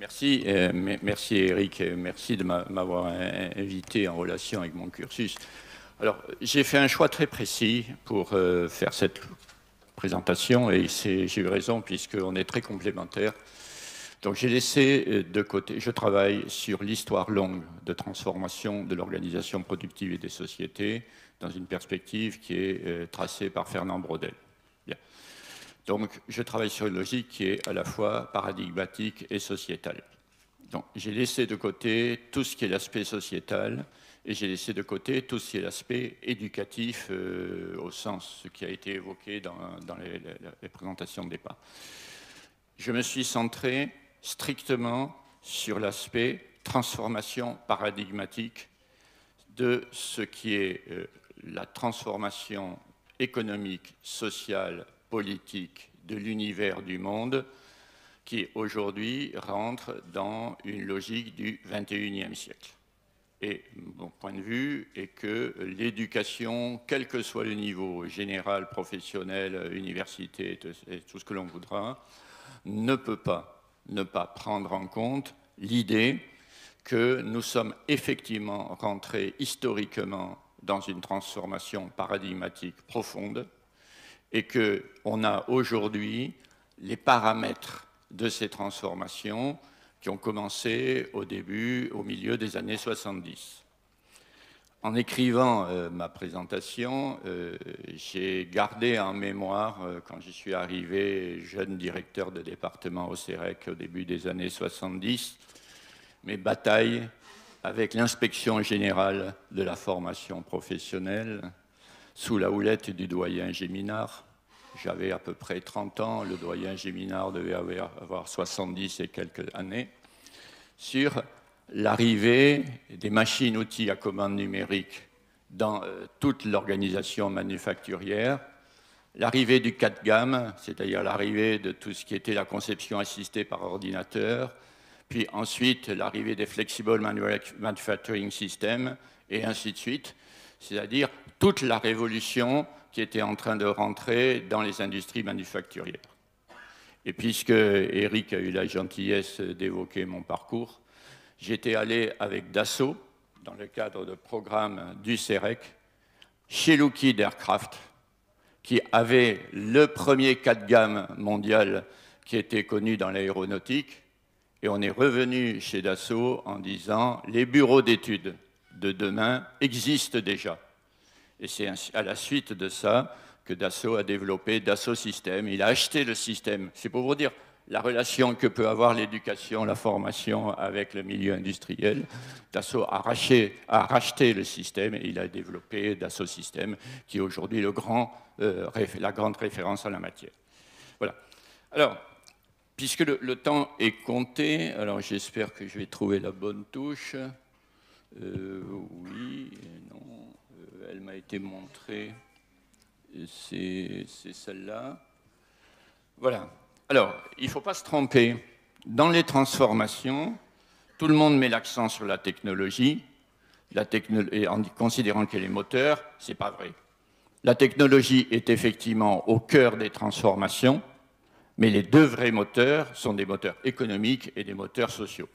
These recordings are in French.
Merci, merci Eric, merci de m'avoir invité en relation avec mon cursus. Alors, j'ai fait un choix très précis pour faire cette présentation et j'ai eu raison puisqu'on est très complémentaires. Donc, j'ai laissé de côté, je travaille sur l'histoire longue de transformation de l'organisation productive et des sociétés dans une perspective qui est tracée par Fernand Braudel. Bien. Donc, je travaille sur une logique qui est à la fois paradigmatique et sociétale. Donc, j'ai laissé de côté tout ce qui est l'aspect sociétal et j'ai laissé de côté tout ce qui est l'aspect éducatif au sens qui a été évoqué dans les présentations de départ. Je me suis centré strictement sur l'aspect transformation paradigmatique de ce qui est la transformation économique, sociale, politique de l'univers du monde qui aujourd'hui rentre dans une logique du XXIe siècle. Et mon point de vue est que l'éducation, quel que soit le niveau, général, professionnel, université, et tout ce que l'on voudra, ne peut pas ne pas prendre en compte l'idée que nous sommes effectivement rentrés historiquement dans une transformation paradigmatique profonde et qu'on a aujourd'hui les paramètres de ces transformations qui ont commencé au milieu des années 70. En écrivant ma présentation, j'ai gardé en mémoire, quand j'y suis arrivé, jeune directeur de département au CEREC au début des années 70, mes batailles avec l'inspection générale de la formation professionnelle, sous la houlette du doyen Géminard. J'avais à peu près 30 ans, le doyen Géminard devait avoir 70 et quelques années, sur l'arrivée des machines-outils à commande numérique dans toute l'organisation manufacturière, l'arrivée du 4 gamme, c'est-à-dire l'arrivée de tout ce qui était la conception assistée par ordinateur, puis ensuite l'arrivée des Flexible Manufacturing Systems, et ainsi de suite, c'est-à-dire toute la révolution qui était en train de rentrer dans les industries manufacturières. Et puisque Eric a eu la gentillesse d'évoquer mon parcours, j'étais allé avec Dassault, dans le cadre de programme du CEREC, chez Lockheed Aircraft, qui avait le premier 4 gamme mondial qui était connu dans l'aéronautique, et on est revenu chez Dassault en disant « les bureaux d'études de demain existent déjà ». Et c'est à la suite de ça que Dassault a développé Dassault Systèmes. Il a acheté le système. C'est pour vous dire la relation que peut avoir l'éducation, la formation avec le milieu industriel. Dassault a racheté le système et il a développé Dassault Systèmes, qui est aujourd'hui la grande référence en la matière. Voilà. Alors, puisque le temps est compté, alors j'espère que je vais trouver la bonne touche. Oui, non. Elle m'a été montrée, c'est celle-là. Voilà. Alors, il ne faut pas se tromper. Dans les transformations, tout le monde met l'accent sur la technologie, et en considérant qu'elle est moteur, ce n'est pas vrai. La technologie est effectivement au cœur des transformations, mais les deux vrais moteurs sont des moteurs économiques et des moteurs sociaux.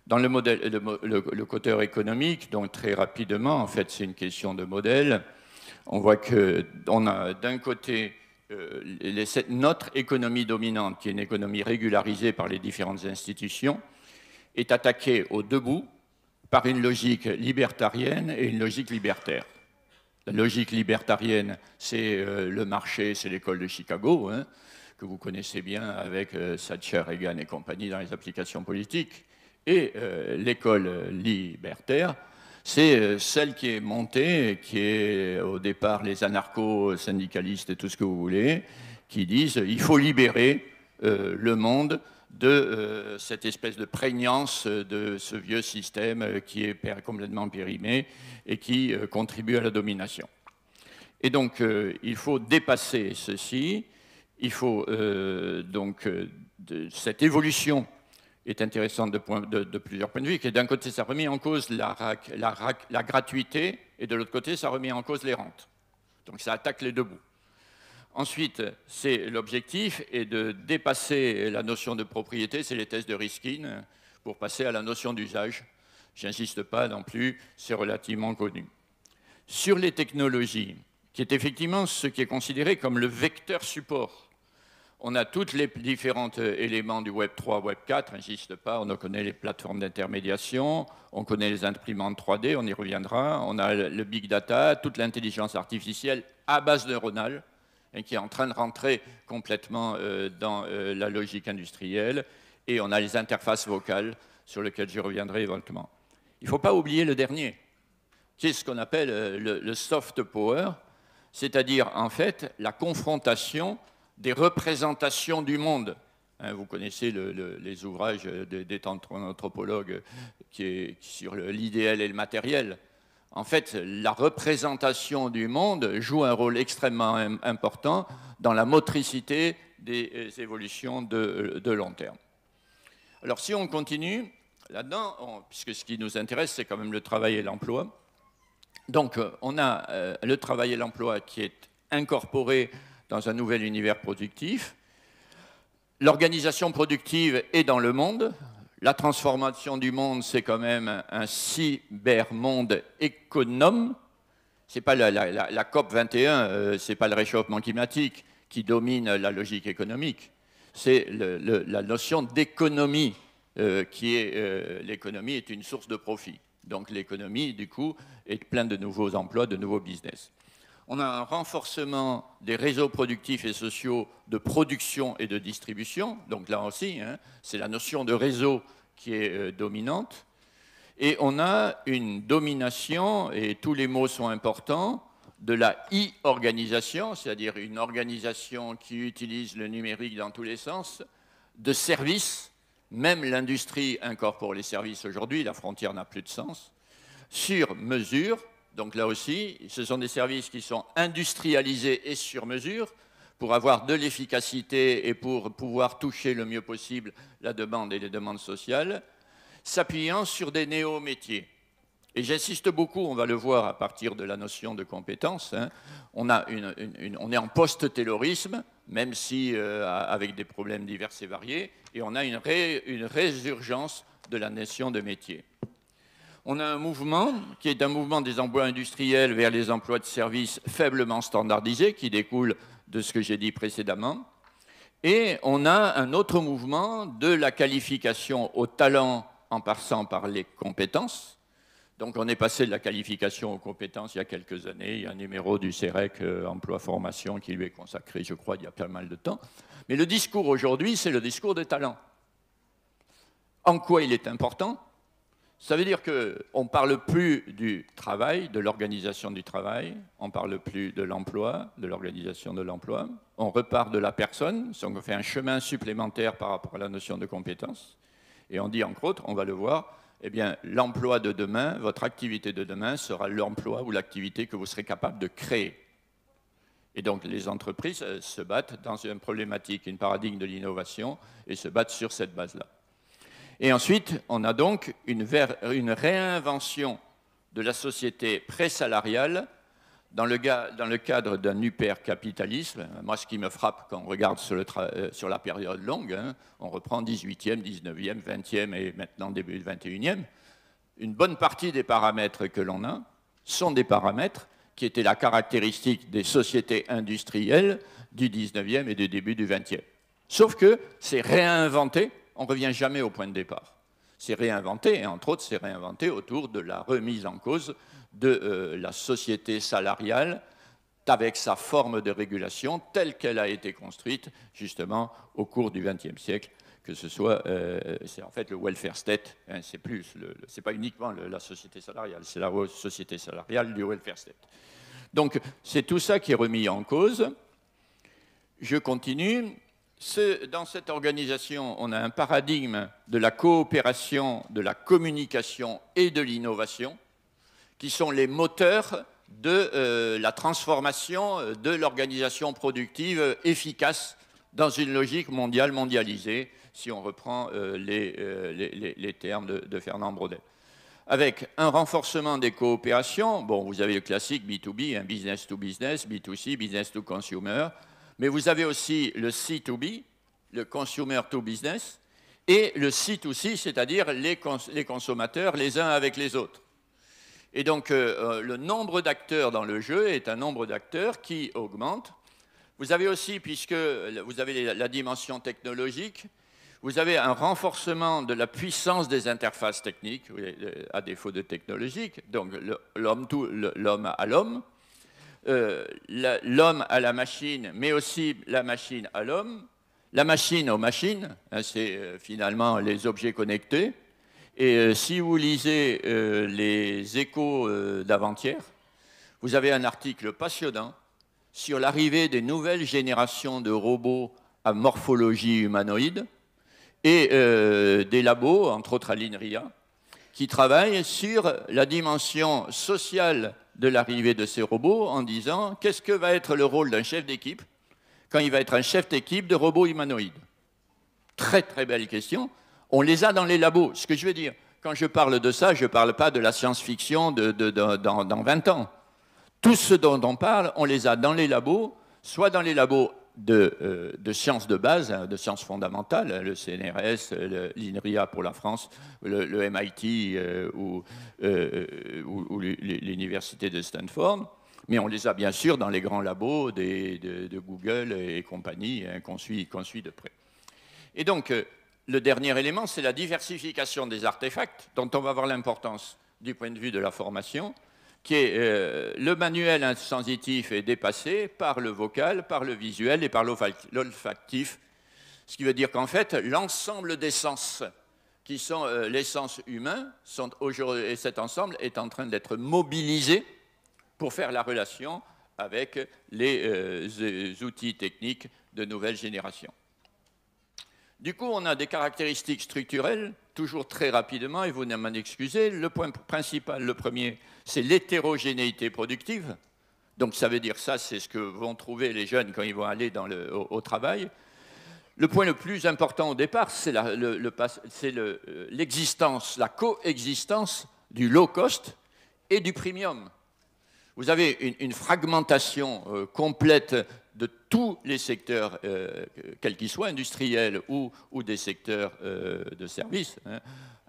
Dans le côté économique, donc très rapidement, en fait, c'est une question de modèle. On voit qu'on a d'un côté notre économie dominante, qui est une économie régularisée par les différentes institutions, est attaquée au debout par une logique libertarienne et une logique libertaire. La logique libertarienne, c'est le marché, c'est l'école de Chicago, hein, que vous connaissez bien avec Thatcher, Reagan et compagnie dans les applications politiques. Et l'école libertaire, c'est celle qui est montée, qui est au départ les anarcho-syndicalistes et tout ce que vous voulez, qui disent qu'il faut libérer le monde de cette espèce de prégnance de ce vieux système qui est complètement périmé et qui contribue à la domination. Et donc, il faut dépasser ceci, il faut cette évolution est intéressante de plusieurs points de vue, que d'un côté, ça remet en cause la gratuité, et de l'autre côté, ça remet en cause les rentes. Donc ça attaque les deux bouts. Ensuite, c'est l'objectif est de dépasser la notion de propriété, c'est les tests de Riskin, pour passer à la notion d'usage. J'insiste pas non plus, c'est relativement connu. Sur les technologies, qui est effectivement ce qui est considéré comme le vecteur support, on a tous les différents éléments du Web 3, Web 4, n'insiste pas, on connaît les plateformes d'intermédiation, on connaît les imprimantes 3D, on y reviendra, on a le big data, toute l'intelligence artificielle à base neuronale, et qui est en train de rentrer complètement dans la logique industrielle, et on a les interfaces vocales, sur lesquelles je reviendrai éventuellement. Il ne faut pas oublier le dernier, qui est ce qu'on appelle le soft power, c'est-à-dire en fait la confrontation des représentations du monde. Vous connaissez les ouvrages des anthropologues qui est sur l'idéal et le matériel. En fait, la représentation du monde joue un rôle extrêmement important dans la motricité des évolutions de long terme. Alors, si on continue, là-dedans, puisque ce qui nous intéresse, c'est quand même le travail et l'emploi. Donc, on a le travail et l'emploi qui est incorporé dans un nouvel univers productif. L'organisation productive est dans le monde. La transformation du monde, c'est quand même un cybermonde économe. Ce n'est pas la COP 21, ce n'est pas le réchauffement climatique qui domine la logique économique. C'est la notion d'économie qui est l'économie est une source de profit. Donc l'économie, du coup, est pleine de nouveaux emplois, de nouveaux business. On a un renforcement des réseaux productifs et sociaux de production et de distribution. Donc là aussi, c'est la notion de réseau qui est dominante. Et on a une domination, et tous les mots sont importants, de la e-organisation, c'est-à-dire une organisation qui utilise le numérique dans tous les sens, de services, même l'industrie incorpore les services aujourd'hui, la frontière n'a plus de sens, sur mesure. Donc là aussi, ce sont des services qui sont industrialisés et sur mesure pour avoir de l'efficacité et pour pouvoir toucher le mieux possible la demande et les demandes sociales, s'appuyant sur des néo-métiers. Et j'insiste beaucoup, on va le voir à partir de la notion de compétence, on est en post-taylorisme, même si avec des problèmes divers et variés, et on a une résurgence de la notion de métier. On a un mouvement qui est un mouvement des emplois industriels vers les emplois de services faiblement standardisés, qui découle de ce que j'ai dit précédemment. Et on a un autre mouvement de la qualification au talent en passant par les compétences. Donc on est passé de la qualification aux compétences il y a quelques années. Il y a un numéro du CEREC emploi-formation qui lui est consacré, je crois, il y a pas mal de temps. Mais le discours aujourd'hui, c'est le discours des talents. En quoi il est important ? Ça veut dire qu'on ne parle plus du travail, de l'organisation du travail, on ne parle plus de l'emploi, de l'organisation de l'emploi, on repart de la personne, on fait un chemin supplémentaire par rapport à la notion de compétence, et on dit, entre autres, on va le voir, eh bien, l'emploi de demain, votre activité de demain sera l'emploi ou l'activité que vous serez capable de créer. Et donc, les entreprises se battent dans une problématique, une paradigme de l'innovation, et se battent sur cette base-là. Et ensuite, on a donc une réinvention de la société présalariale dans le cadre d'un hypercapitalisme. Moi, ce qui me frappe quand on regarde sur la période longue, on reprend 18e, 19e, 20e et maintenant début du 21e, une bonne partie des paramètres que l'on a sont des paramètres qui étaient la caractéristique des sociétés industrielles du 19e et du début du 20e. Sauf que c'est réinventé. On ne revient jamais au point de départ. C'est réinventé, et entre autres, c'est réinventé autour de la remise en cause de la société salariale avec sa forme de régulation telle qu'elle a été construite justement au cours du XXe siècle, que ce soit, c'est en fait le welfare state, c'est pas uniquement la société salariale, c'est la société salariale du welfare state. Donc c'est tout ça qui est remis en cause. Je continue. Dans cette organisation, on a un paradigme de la coopération, de la communication et de l'innovation, qui sont les moteurs de la transformation de l'organisation productive efficace dans une logique mondiale mondialisée, si on reprend les termes de Fernand Braudel. Avec un renforcement des coopérations, bon, vous avez le classique B2B, business to business, B2C, business to consumer. Mais vous avez aussi le C2B, le Consumer to Business, et le C2C, c'est-à-dire les consommateurs les uns avec les autres. Et donc, le nombre d'acteurs dans le jeu est un nombre d'acteurs qui augmente. Vous avez aussi, puisque vous avez la dimension technologique, vous avez un renforcement de la puissance des interfaces techniques, à défaut de technologique, donc l'homme à l'homme, l'homme à la machine, mais aussi la machine à l'homme, la machine aux machines, hein, c'est finalement les objets connectés. Et si vous lisez les échos d'avant-hier, vous avez un article passionnant sur l'arrivée des nouvelles générations de robots à morphologie humanoïde et des labos, entre autres à l'INRIA, qui travaillent sur la dimension sociale de l'arrivée de ces robots en disant qu'est-ce que va être le rôle d'un chef d'équipe quand il va être un chef d'équipe de robots humanoïdes. Très très belle question. On les a dans les labos. Ce que je veux dire, quand je parle de ça, je ne parle pas de la science-fiction dans 20 ans. Tout ce dont on parle, on les a dans les labos, soit dans les labos de sciences de base, hein, de sciences fondamentales, le CNRS, l'INRIA pour la France, le MIT ou l'université de Stanford, mais on les a bien sûr dans les grands labos de Google et compagnie, hein, qu'on suit de près. Et donc, le dernier élément, c'est la diversification des artefacts, dont on va voir l'importance du point de vue de la formation, qui est le manuel insensitif est dépassé par le vocal, par le visuel et par l'olfactif, ce qui veut dire qu'en fait, l'ensemble des sens qui sont les sens humains, et cet ensemble est en train d'être mobilisé pour faire la relation avec les outils techniques de nouvelle génération. Du coup, on a des caractéristiques structurelles, toujours très rapidement, et vous m'en excusez. Le point principal, le premier, c'est l'hétérogénéité productive. Donc ça veut dire ça, c'est ce que vont trouver les jeunes quand ils vont aller au travail. Le point le plus important au départ, c'est l'existence, la coexistence du low cost et du premium. Vous avez une fragmentation complète de tous les secteurs, quels qu'ils soient, industriels ou des secteurs de services. Hein.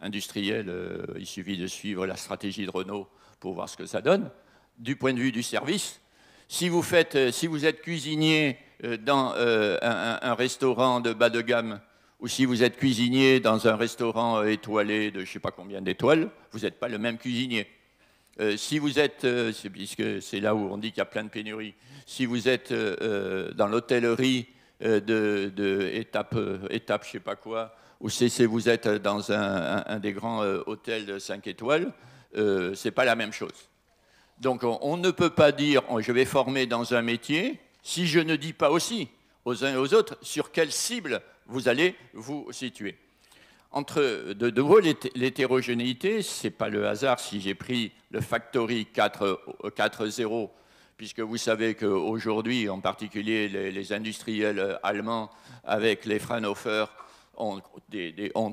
Industriels, il suffit de suivre la stratégie de Renault pour voir ce que ça donne. Du point de vue du service, si vous êtes cuisinier dans un restaurant de bas de gamme, ou si vous êtes cuisinier dans un restaurant étoilé de je ne sais pas combien d'étoiles, vous n'êtes pas le même cuisinier. Si vous êtes, puisque c'est là où on dit qu'il y a plein de pénuries, si vous êtes dans l'hôtellerie étape je ne sais pas quoi, ou si vous êtes dans un des grands hôtels de 5 étoiles, ce n'est pas la même chose. Donc on ne peut pas dire je vais former dans un métier si je ne dis pas aussi aux uns et aux autres sur quelle cible vous allez vous situer. Entre de nouveau l'hétérogénéité, ce n'est pas le hasard si j'ai pris le Factory 4.0, puisque vous savez qu'aujourd'hui, en particulier les industriels allemands avec les Fraunhofer ont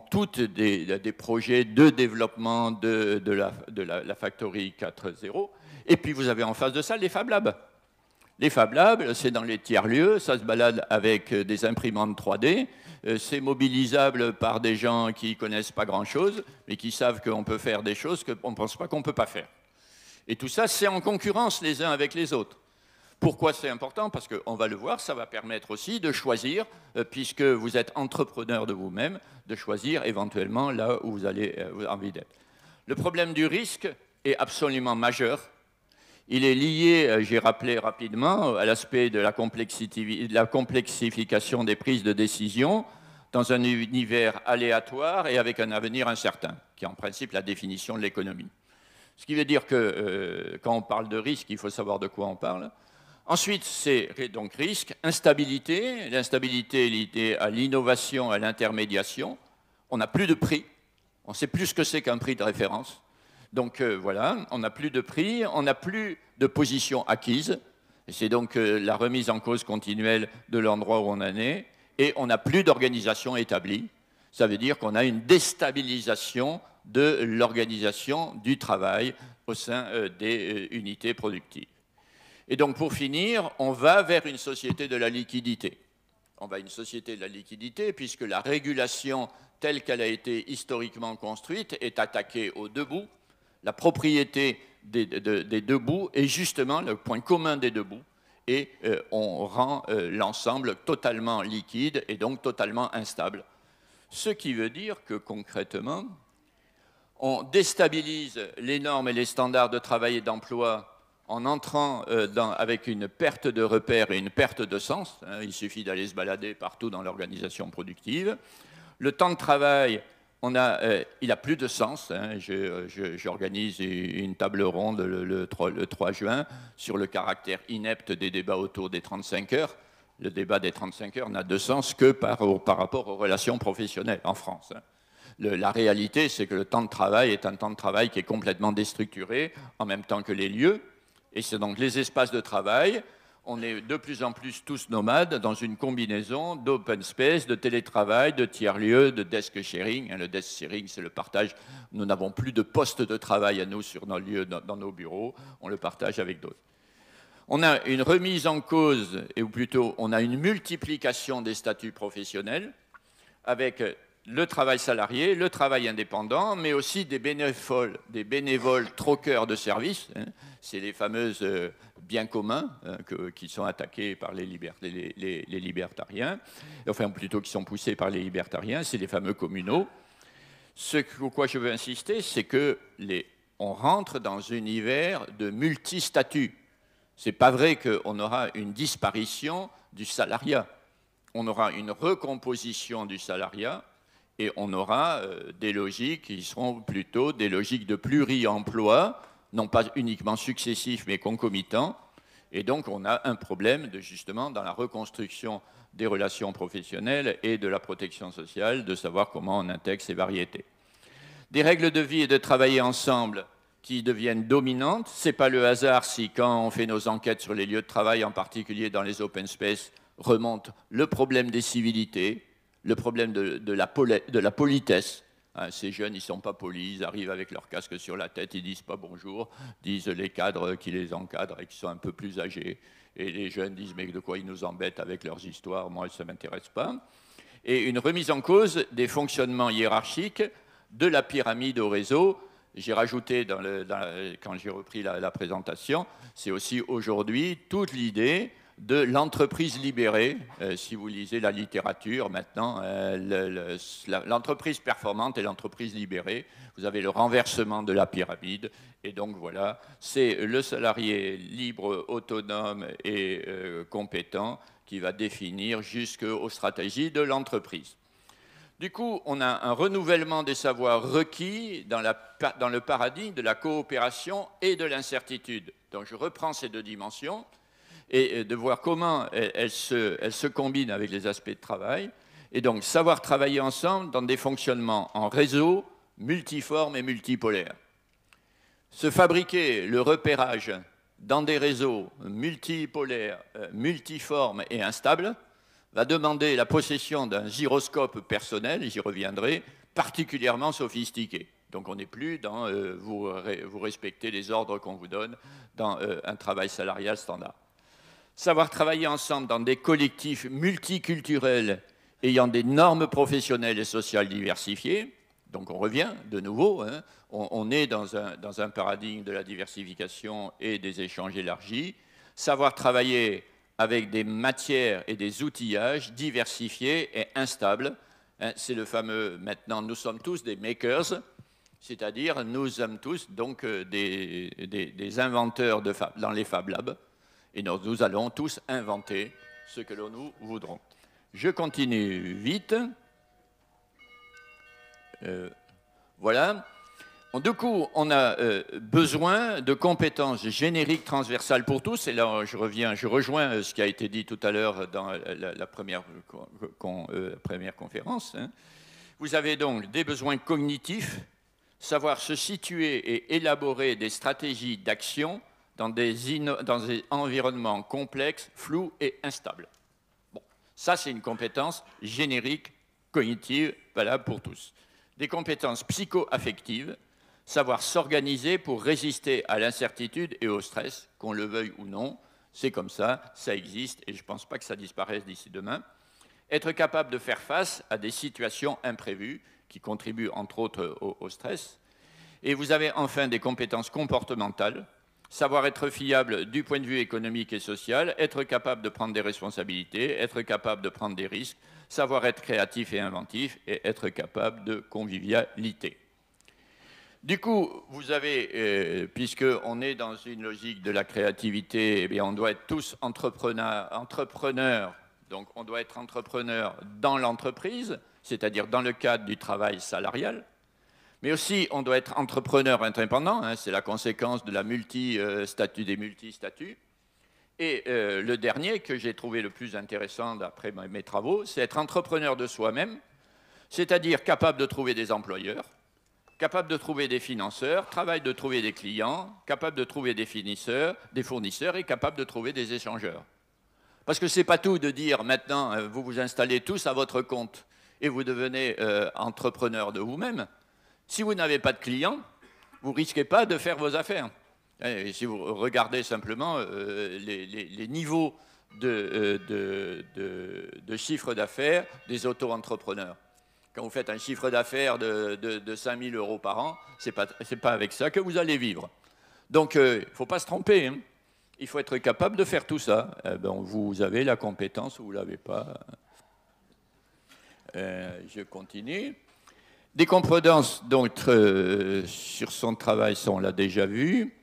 toutes des projets de développement de la Factory 4.0. Et puis vous avez en face de ça les Fab Labs. Les Fab Labs, c'est dans les tiers-lieux, ça se balade avec des imprimantes 3D, c'est mobilisable par des gens qui ne connaissent pas grand-chose, mais qui savent qu'on peut faire des choses qu'on ne pense pas qu'on ne peut pas faire. Et tout ça, c'est en concurrence les uns avec les autres. Pourquoi c'est important? Parce qu'on va le voir, ça va permettre aussi de choisir, puisque vous êtes entrepreneur de vous-même, de choisir éventuellement là où vous avez envie d'être. Le problème du risque est absolument majeur. Il est lié, j'ai rappelé rapidement, à l'aspect de la complexification des prises de décision dans un univers aléatoire et avec un avenir incertain, qui est en principe la définition de l'économie. Ce qui veut dire que quand on parle de risque, il faut savoir de quoi on parle. Ensuite, c'est donc risque, instabilité. L'instabilité est liée à l'innovation, à l'intermédiation. On n'a plus de prix. On ne sait plus ce que c'est qu'un prix de référence. Donc voilà, on n'a plus de prix, on n'a plus de position acquise. Et c'est donc la remise en cause continuelle de l'endroit où on en est. Et on n'a plus d'organisation établie. Ça veut dire qu'on a une déstabilisation de l'organisation du travail au sein des unités productives. Et donc, pour finir, on va vers une société de la liquidité. On va à une société de la liquidité puisque la régulation telle qu'elle a été historiquement construite est attaquée aux deux bouts. La propriété des deux bouts est justement le point commun des deux bouts. Et on rend l'ensemble totalement liquide et donc totalement instable. Ce qui veut dire que concrètement, on déstabilise les normes et les standards de travail et d'emploi en entrant avec une perte de repères et une perte de sens. Il suffit d'aller se balader partout dans l'organisation productive. Le temps de travail, il n'a plus de sens. J'organise une table ronde le 3 juin sur le caractère inepte des débats autour des 35 heures. Le débat des 35 heures n'a de sens que par rapport aux relations professionnelles en France. La réalité, c'est que le temps de travail est un temps de travail qui est complètement déstructuré, en même temps que les lieux. Et c'est donc les espaces de travail. On est de plus en plus tous nomades dans une combinaison d'open space, de télétravail, de tiers-lieux, de desk sharing. Le desk sharing, c'est le partage. Nous n'avons plus de postes de travail à nous sur nos lieux, dans nos bureaux. On le partage avec d'autres. On a une remise en cause, ou plutôt on a une multiplication des statuts professionnels avec le travail salarié, le travail indépendant, mais aussi des bénévoles troqueurs de services. C'est les fameuses biens communs qui sont attaqués par les libertariens, enfin plutôt qui sont poussés par les libertariens, c'est les fameux communaux. Ce sur quoi je veux insister, c'est qu'on rentre dans un univers de multi-statuts. Ce n'est pas vrai qu'on aura une disparition du salariat. On aura une recomposition du salariat et on aura des logiques qui seront plutôt des logiques de pluri-emploi, non pas uniquement successifs mais concomitants. Et donc on a un problème justement dans la reconstruction des relations professionnelles et de la protection sociale, de savoir comment on intègre ces variétés. Des règles de vie et de travailler ensemble qui deviennent dominantes. Ce n'est pas le hasard si quand on fait nos enquêtes sur les lieux de travail, en particulier dans les open space, remonte le problème des civilités, le problème de la politesse. Ces jeunes, ils ne sont pas polis, ils arrivent avec leur casque sur la tête, ils ne disent pas bonjour, disent les cadres qui les encadrent et qui sont un peu plus âgés. Et les jeunes disent mais de quoi ils nous embêtent avec leurs histoires, moi ça ne m'intéresse pas. Et une remise en cause des fonctionnements hiérarchiques de la pyramide au réseau. J'ai rajouté, quand j'ai repris la présentation, c'est aussi aujourd'hui toute l'idée de l'entreprise libérée. Si vous lisez la littérature maintenant, l'entreprise performante et l'entreprise libérée, vous avez le renversement de la pyramide. Et donc voilà, c'est le salarié libre, autonome et compétent qui va définir jusqu'aux stratégies de l'entreprise. Du coup, on a un renouvellement des savoirs requis dans le paradigme de la coopération et de l'incertitude. Donc je reprends ces deux dimensions et de voir comment elles se combinent avec les aspects de travail. Et donc savoir travailler ensemble dans des fonctionnements en réseau, multiformes et multipolaires. Se fabriquer le repérage dans des réseaux multipolaires, multiformes et instables, va demander la possession d'un gyroscope personnel, j'y reviendrai, particulièrement sophistiqué. Donc on n'est plus dans vous respectez les ordres qu'on vous donne dans un travail salarial standard. Savoir travailler ensemble dans des collectifs multiculturels ayant des normes professionnelles et sociales diversifiées. Donc on revient de nouveau, on est dans un paradigme de la diversification et des échanges élargis. Savoir travailler avec des matières et des outillages diversifiés et instables. C'est le fameux, maintenant, nous sommes tous des makers, c'est-à-dire nous sommes tous donc des inventeurs dans les Fab Labs, et nous allons tous inventer ce que nous voudrons. Je continue vite. Voilà. Du coup, on a besoin de compétences génériques transversales pour tous. Et là, je rejoins ce qui a été dit tout à l'heure dans la première conférence. Vous avez donc des besoins cognitifs, savoir se situer et élaborer des stratégies d'action dans des environnements complexes, flous et instables. Bon, ça, c'est une compétence générique, cognitive, valable pour tous. Des compétences psycho-affectives, savoir s'organiser pour résister à l'incertitude et au stress, qu'on le veuille ou non. C'est comme ça existe, et je ne pense pas que ça disparaisse d'ici demain. Être capable de faire face à des situations imprévues qui contribuent entre autres au stress. Et vous avez enfin des compétences comportementales, savoir être fiable du point de vue économique et social, être capable de prendre des responsabilités, être capable de prendre des risques, savoir être créatif et inventif, et être capable de convivialité. Du coup, vous avez, puisqu'on est dans une logique de la créativité, eh bien, on doit être tous entrepreneurs. Donc, on doit être entrepreneur dans l'entreprise, c'est-à-dire dans le cadre du travail salarial. Mais aussi, on doit être entrepreneur indépendant, hein, c'est la conséquence de la des multi-statuts. Et le dernier que j'ai trouvé le plus intéressant d'après mes travaux, c'est être entrepreneur de soi-même, c'est-à-dire capable de trouver des employeurs, capable de trouver des financeurs, capable de trouver des clients, capable de trouver des fournisseurs et capable de trouver des échangeurs. Parce que ce n'est pas tout de dire maintenant, vous vous installez tous à votre compte et vous devenez entrepreneur de vous-même. Si vous n'avez pas de clients, vous ne risquez pas de faire vos affaires. Et si vous regardez simplement les niveaux de chiffre d'affaires des auto-entrepreneurs. Quand vous faites un chiffre d'affaires de 5 000 € par an, ce n'est pas avec ça que vous allez vivre. Donc, il ne faut pas se tromper. Hein. Il faut être capable de faire tout ça. Vous avez la compétence ou vous ne l'avez pas. Je continue. Des compétences donc, sur son travail, ça on l'a déjà vu.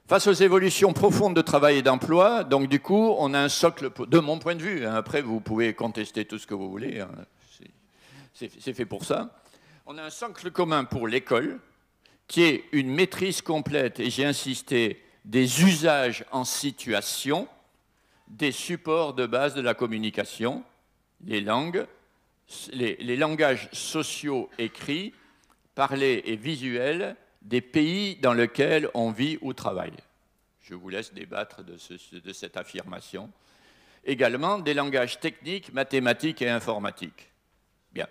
Face aux évolutions profondes de travail et d'emploi, donc du coup, on a un socle, de mon point de vue, hein, après vous pouvez contester tout ce que vous voulez, hein, c'est fait pour ça. On a un socle commun pour l'école, qui est une maîtrise complète, et j'ai insisté, des usages en situation, des supports de base de la communication, les langues, les langages sociaux écrits, parlés et visuels des pays dans lesquels on vit ou travaille. Je vous laisse débattre de cette affirmation. Également, des langages techniques, mathématiques et informatiques. Bien.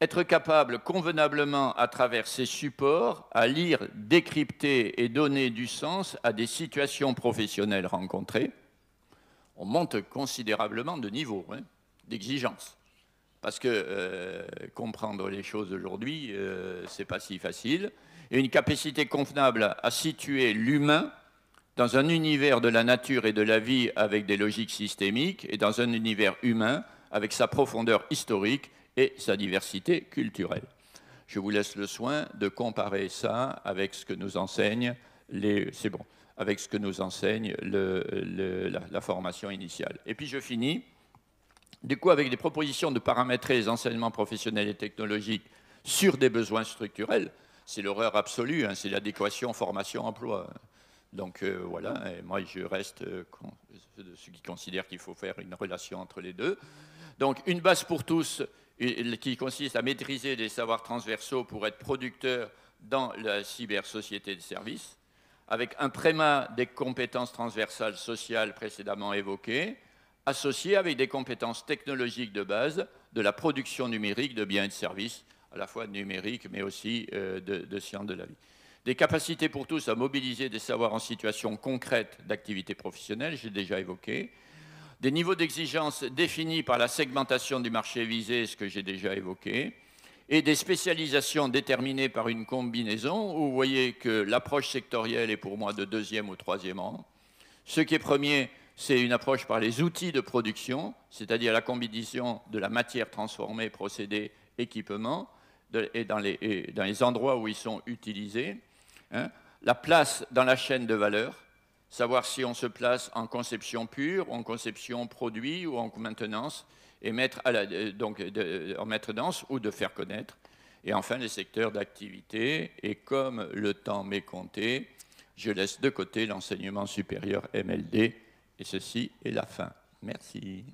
Être capable convenablement, à travers ces supports, à lire, décrypter et donner du sens à des situations professionnelles rencontrées. On monte considérablement de niveau, hein, d'exigence. Parce que comprendre les choses aujourd'hui, ce n'est pas si facile. Et une capacité convenable à situer l'humain dans un univers de la nature et de la vie avec des logiques systémiques et dans un univers humain avec sa profondeur historique et sa diversité culturelle. Je vous laisse le soin de comparer ça avec ce que nous enseigne avec ce que nous enseigne la formation initiale. Et puis je finis. Du coup, avec des propositions de paramétrer les enseignements professionnels et technologiques sur des besoins structurels, c'est l'horreur absolue, hein, c'est l'adéquation formation-emploi. Donc voilà, et moi je reste de ceux qui considèrent qu'il faut faire une relation entre les deux. Donc une base pour tous qui consiste à maîtriser des savoirs transversaux pour être producteur dans la cybersociété de services, avec un prémat des compétences transversales sociales précédemment évoquées, associé avec des compétences technologiques de base de la production numérique de biens et de services, à la fois numériques mais aussi de sciences de la vie. Des capacités pour tous à mobiliser des savoirs en situation concrète d'activité professionnelle, j'ai déjà évoqué. Des niveaux d'exigence définis par la segmentation du marché visé, ce que j'ai déjà évoqué. Et des spécialisations déterminées par une combinaison où vous voyez que l'approche sectorielle est pour moi de deuxième ou troisième rang. Ce qui est premier, c'est une approche par les outils de production, c'est-à-dire la combinaison de la matière transformée, procédés, équipements, et dans les endroits où ils sont utilisés. Hein. La place dans la chaîne de valeur, savoir si on se place en conception pure, en conception produit ou en maintenance, et en maintenance ou de faire connaître. Et enfin, les secteurs d'activité. Et comme le temps m'est compté, je laisse de côté l'enseignement supérieur MLD. Et ceci est la fin. Merci.